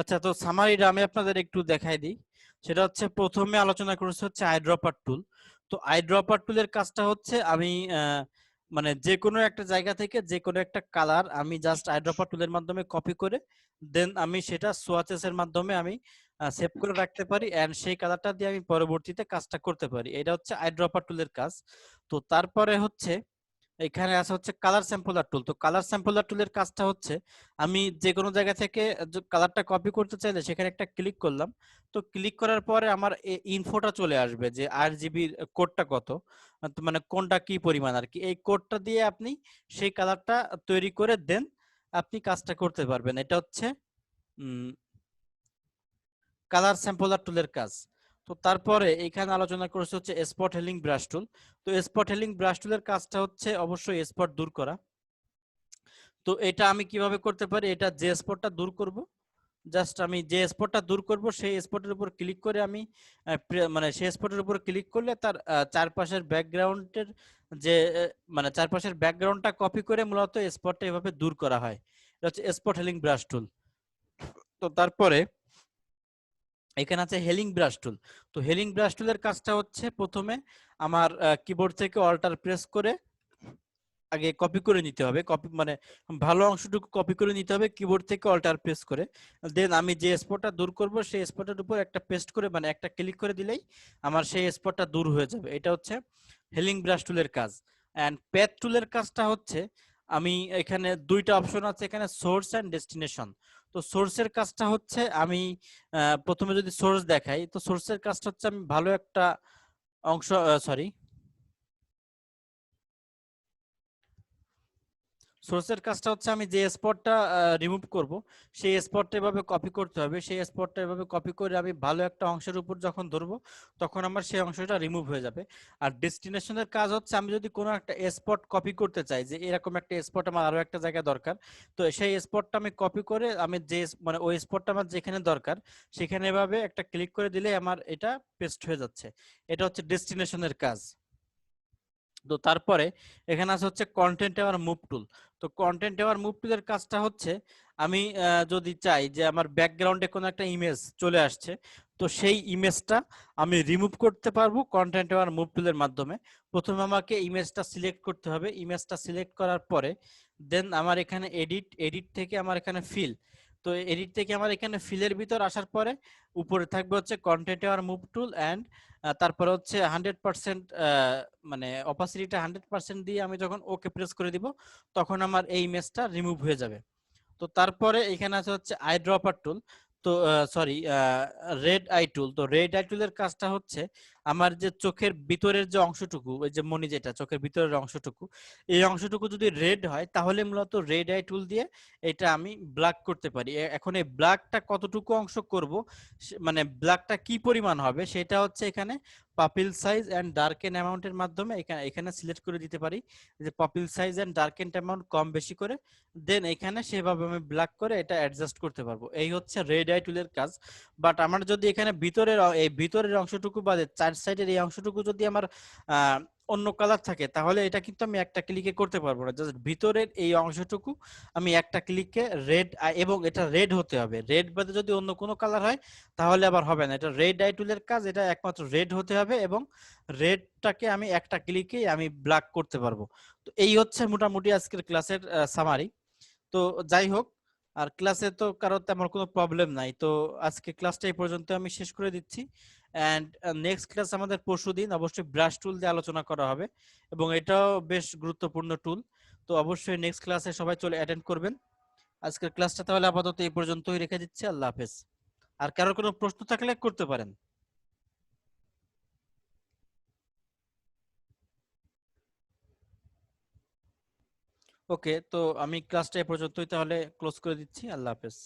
আচ্ছা, তো সামারিটা আমি আপনাদের একটু দেখাই দিই। সেটা হচ্ছে প্রথমে আলোচনা করেছে হচ্ছে আইড্রপার টুল। তো আইড্রপার টুলের কাজটা হচ্ছে আমি মানে যে কোনো একটা জায়গা থেকে যে কোনো একটা কালার আমি জাস্ট আইড্রপার টুলের মাধ্যমে কপি করে দেন আমি সেটা সোয়াচেস এর মাধ্যমে আমি সেভ করে রাখতে পারি এন্ড সেই কালারটা দিয়ে আমি পরবর্তীতে কাজটা করতে পারি। এটা হচ্ছে আইড্রপার টুলের কাজ। তো তারপরে হচ্ছে এখানে আছে হচ্ছে কালার স্যাম্পলার টুল। তো কালার স্যাম্পলার টুলের কাজটা হচ্ছে আমি যে কোনো জায়গা থেকে কালারটা কপি করতে চাইলে সেখানে একটা ক্লিক করলাম। তো ক্লিক করার পরে আমার ইনফোটা চলে আসবে যে RGB কোডটা কত, তো মানে কোনটা কি পরিমাণ আর কি। এই কোডটা দিয়ে আপনি সেই কালারটা তৈরি করে দেন আপনি কাজটা করতে পারবেন। এটা হচ্ছে কালার স্যাম্পলার টুলের কাজ। তো তারপরে এখানে আলোচনা করেছে হচ্ছে স্পট হেলিং ব্রাশ টুল। তো স্পট হেলিং ব্রাশ টুলের কাজটা হচ্ছে অবশ্যই স্পট দূর করা। তো এটা আমি কিভাবে করতে পারি, এটা যে স্পটটা দূর করব, জাস্ট আমি যে স্পটটা দূর করব সেই স্পটের উপর ক্লিক করে আমি মানে সেই স্পটের উপর ক্লিক করলে তার চারপাশের ব্যাকগ্রাউন্ডের যে মানে চারপাশের ব্যাকগ্রাউন্ডটা কপি করে মূলত স্পটটা এভাবে দূর করা হয়। এটা হচ্ছে স্পট হেলিং ব্রাশ টুল। তো তারপরে এখানে আছে হেলিং ব্রাশ টুল। তো হেলিং ব্রাশ টুলের কাজটা হচ্ছে প্রথমে আমার কিবোর্ড থেকে অল্টার প্রেস করে আগে কপি করে নিতে হবে, কপি মানে ভালো অংশটুকু কপি করে নিতে হবে কিবোর্ড থেকে অল্টার প্রেস করে। দেন আমি যে স্পটটা দূর করব সেই স্পটের উপর একটা পেস্ট করে মানে একটা ক্লিক করে দিলেই আমার সেই স্পটটা দূর হয়ে যাবে। এটা হচ্ছে হেলিং ব্রাশ টুলের কাজ। এন্ড প্যাথ টুলের কাজটা হচ্ছে আমি এখানে দুইটা অপশন আছে, এখানে সোর্স এন্ড ডেস্টিনেশন। তো সোর্সের কাজটা হচ্ছে আমি প্রথমে যদি সোর্স দেখাই, তো সোর্সের কাজটা হচ্ছে আমি ভালো একটা অংশ সরি সোর্সের কাজটা হচ্ছে আমি যে স্পটটা রিমুভ করব সেই স্পটটা এভাবে কপি করতে হবে। সেই স্পটটা এভাবে কপি করে আমি ভালো একটা অংশের উপর যখন ধরবো তখন আমার সেই অংশটা রিমুভ হয়ে যাবে। আর ডেস্টিনেশনের কাজ হচ্ছে আমি যদি কোনো একটা স্পট কপি করতে চাই যে এরকম একটা স্পট আমার আরো একটা জায়গায় দরকার, তো সেই স্পটটা আমি কপি করে আমি যে মানে ওই স্পটটা আমার যেখানে দরকার সেখানে এভাবে একটা ক্লিক করে দিলে আমার এটা পেস্ট হয়ে যাচ্ছে। এটা হচ্ছে ডেস্টিনেশনের কাজ। তো তারপরে এখানে আছে হচ্ছে কন্টেন্ট এওয়ার মুভ টুল। তো কন্টেন্ট এওয়ার মুভ টুলের কাজটা হচ্ছে আমি যদি চাই যে আমার ব্যাকগ্রাউন্ডে কোনো একটা ইমেজ চলে আসছে, তো সেই ইমেজটা আমি রিমুভ করতে পারবো কন্টেন্ট এওয়ার মুভ টুলের মাধ্যমে। প্রথমে আমাকে ইমেজটা সিলেক্ট করতে হবে, ইমেজটা সিলেক্ট করার পরে দেন আমার এখানে এডিট, এডিট থেকে আমার এখানে ফিল। তো এডিট থেকে আমার এখানে ফিলের ভিতর আসার পরে উপরে থাকবে হচ্ছে কন্টেন্ট এওয়ার মুভ টুল এন্ড তারপরে হচ্ছে 100% মানে অপাসিটিটা 100% দিয়ে আমি যখন ওকে প্রেস করে দিব তখন আমার এই ইমেজটা রিমুভ হয়ে যাবে। তো তারপরে এখানে আছে হচ্ছে আই ড্রপার টুল। তো সরি রেড আই টুল। তো রেড আই টুলের কাজটা হচ্ছে আমার যে চোখের ভিতরের যে অংশটুকু, ওই যে মনি যেটা চোখের ভিতরের অংশটুকু, এই অংশটুকু যদি রেড হয় তাহলে মূলত রেড আই টুল দিয়ে এটা আমি ব্ল্যাক করতে পারি। এখন এই ব্ল্যাকটা কতটুকু অংশ করব, মানে ব্ল্যাকটা কি পরিমাণ হবে সেটা হচ্ছে এখানে পাপিল সাইজ এন্ড ডার্কেন অ্যামাউন্টের মাধ্যমে এখানে এখানে সিলেক্ট করে দিতে পারি যে পাপিল সাইজ এন্ড ডার্কেন অ্যামাউন্ট কম বেশি করে দেন এখানে সেভাবে আমি ব্ল্যাক করে এটা অ্যাডজাস্ট করতে পারবো। এই হচ্ছে রেড আই টুলের কাজ। বাট আমার যদি এখানে ভিতরের এই ভিতরের অংশটুকু বাদে চার সাইডের এই অংশটুকু যদি আমার অন্য কালার থাকে তাহলে এটা কিন্তু আমি একটা ক্লিকে করতে পারবো না। জাস্ট ভিতরের এই অংশটুকু আমি একটা ক্লিকে রেড, এবং এটা রেড হতে হবে। রেড বাদে যদি অন্য কোনো কালার হয় তাহলে আবার হবে না। এটা রেড আই টুলের কাজ, এটা একমাত্র রেড হতে হবে এবং রেডটাকে আমি একটা ক্লিকেই আমি ব্ল্যাক করতে পারবো। তো এই হচ্ছে মোটামুটি আজকের ক্লাসের সামারি। তো যাই হোক, আর ক্লাসে তো কারো তেমন কোনো প্রবলেম নাই। তো আজকে ক্লাসটা এই পর্যন্ত আমি শেষ করে দিচ্ছি। এন্ড নেক্সট ক্লাস আমাদের পরশুদিন অবশ্যই ব্রাশ টুল দিয়ে আলোচনা করা হবে এবং এটাও বেশ গুরুত্বপূর্ণ টুল। তো অবশ্যই নেক্সট ক্লাসে সবাই চলে অ্যাটেন্ড করবেন। আজকের ক্লাসটা তাহলে আপাতত এই পর্যন্তই রেখে দিচ্ছি। আল্লাহ হাফেজ। আর কারোর কোনো প্রশ্ন থাকলে করতে পারেন। ওকে, তো আমি ক্লাসটা এই পর্যন্তই তাহলে ক্লোজ করে দিচ্ছি। আল্লাহ হাফেজ।